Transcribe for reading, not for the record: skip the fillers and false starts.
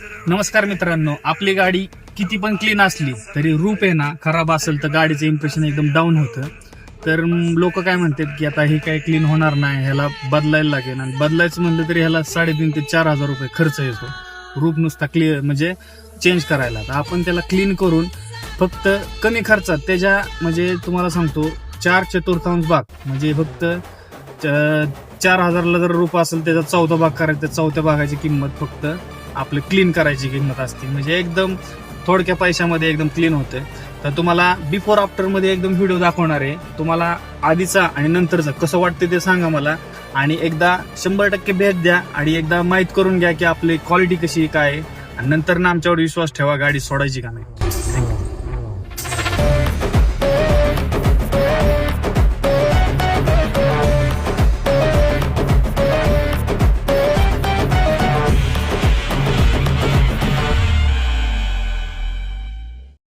नमस्कार मित्रांनो, आपली गाडी किती पण क्लीन असली तरी रूप आहे ना खराब असेल तर गाडीचं इम्प्रेशन एकदम डाऊन होतं. तर लोक काय म्हणतात की आता हे काय क्लीन होणार नाही, ह्याला बदलायला लागेल. आणि बदलायचं म्हणलं तरी ह्याला 3,500 ते 4,000 रुपये खर्च येतो रूप नुसता क्लिअर म्हणजे चेंज करायला. तर आपण त्याला क्लीन करून फक्त कमी खर्चात त्याच्या म्हणजे तुम्हाला सांगतो 4/4 भाग म्हणजे फक्त 4,000ला जर रूप असेल त्याचा 14 भाग करायचा, 4थ्या भागाची किंमत फक्त आपलं क्लीन करायची किंमत असते. म्हणजे एकदम थोडक्या पैशामध्ये एकदम क्लीन होते. तर तुम्हाला बिफोर आफ्टर मध्ये एकदम व्हिडिओ दाखवणार आहे. तुम्हाला आधीचा आणि नंतरचा कसं वाटतं ते सांगा मला, आणि एकदा 100% भेट द्या आणि एकदा माहीत करून घ्या की आपली क्वालिटी कशी काय आहे, आणि नंतर ना आमच्यावर विश्वास ठेवा गाडी सोडायची का नाही.